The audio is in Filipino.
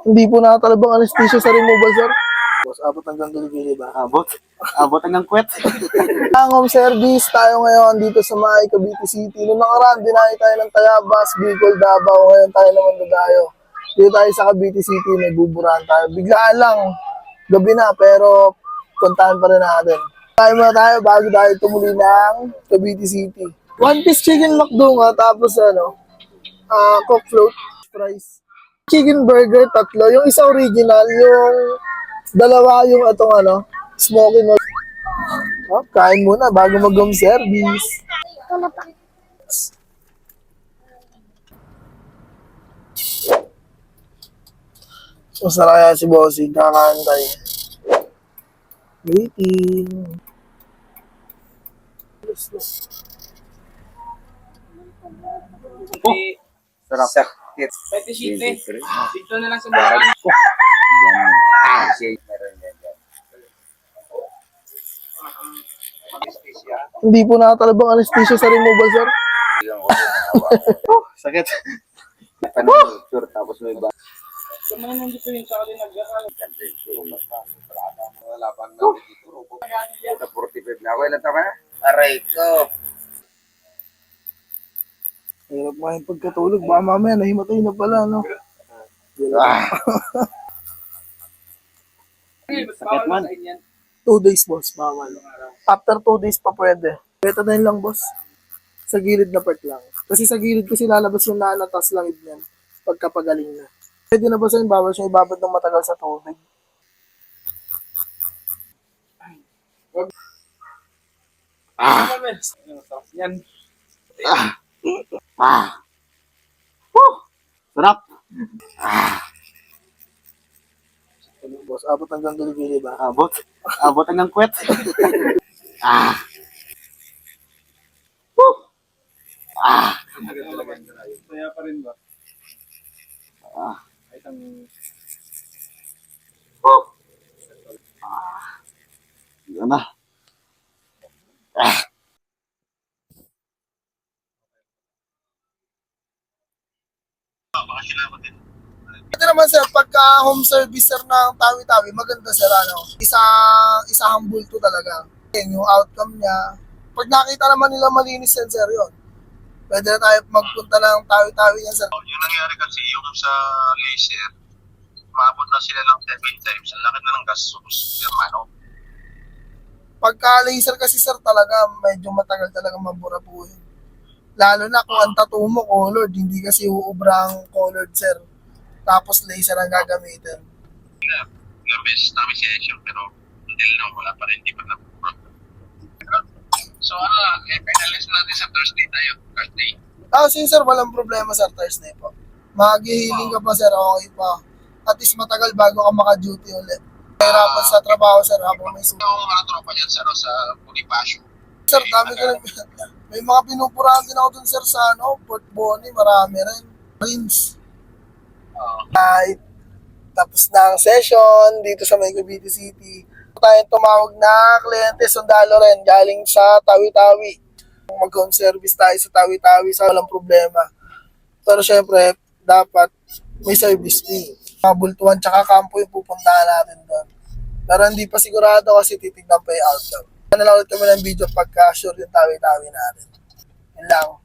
Hindi po nakatalabang anesthesia sa removal, sir. Boss, abot hanggang Gilgili ba? Abot. Abot hanggang kwet. Ang home service, tayo ngayon dito sa May, Cavite City. Noong nakaraan, dinayo tayo ng Tayabas, Bicol, Davao. Ngayon tayo naman dadayo. Dito tayo sa Cavite City, may buburahan tayo. Biglaan lang, gabi na, pero puntahan pa rin natin. Tayo muna tayo bago tayo tumuli ng Cavite City. One piece chicken McDo nga, tapos coke float, fries. Chicken burger, tatlo. Yung isa original, yung dalawa yung smoky no. Oh, kain muna bago mag-home service. Masarap kaya si Bossing, kakantay. Waiting. Oh, sarap. Sakit. Pwede sheet eh. Dito na lang sa bahay. Hindi po nakatalabang anesthesia sa removal, sir. Sakit. Panunsure tapos may ba. Kung ano dito yung sa akin nag-aaral. Wala pang namin dito. 45 na ako. Ilan tama? Aray ko. Hirap nga yung pagkatulog. Baka mamaya nahimatay na pala, no? Sakit man. 2 days, boss. Bawal. After 2 days pa pwede. Betadine lang, boss. Sa gilid na part lang. Kasi sa gilid kasi lalabas yung nanatas lang niyan pagkapagaling na. Pwede na ba sa'yo, bawal siya ibabad ng matagal sa tubig. Yan. Sarap. Boss, abot hanggang Gilgili ba? Abot. Abot hanggang kwet. Kaya pa rin ba? Kahit ang... Yan na. Ito naman sir, pagka home service sir ng Tawi-Tawi, maganda sir isang bulto talaga. Yung outcome niya, pag nakita naman nila malinis yan sir yun. Pwede na tayo magpunta ng Tawi-Tawi yan sir. Yung nangyari kasi yung sa laser, maabot na sila ng 7 times. Ang laki na ng gastos. Ano? Pagka laser kasi sir talaga, medyo matagal talaga mabura po yun. Lalo na kung ang tattoo mo colored, hindi kasi uubrang colored sir. Tapos laser ang gagamitin. Gambes namin session pero until now wala pa rin, hindi pa na. So finalize natin sa Thursday tayo. Thursday. Sige sir, walang problema sir, Thursday po. Mag-healing ka pa sir, okay pa. At least matagal bago ka maka-duty ulit. Hirapan sa trabaho sir, habang may sulit. Yung mga tropa dyan sa Bonifacio. Sir, dami ko rin. May mga pinupurahan din ako dun sir sa Port Boni, marami rin. Prince. Right. Tapos na ang session dito sa May Cavite City. Tayong tumawag na kliyente, sundalo rin, galing sa Tawi-Tawi. Mag-home service tayo sa Tawi-Tawi sa walang problema. Pero syempre, dapat may service fee. Mabultuhan tsaka kampo yung pupuntahan natin doon. Pero hindi pa sigurado kasi titignan pa yung outcome. Na lang ulit kami ng video pagka sure yung Tawi-Tawi natin. Yun lang.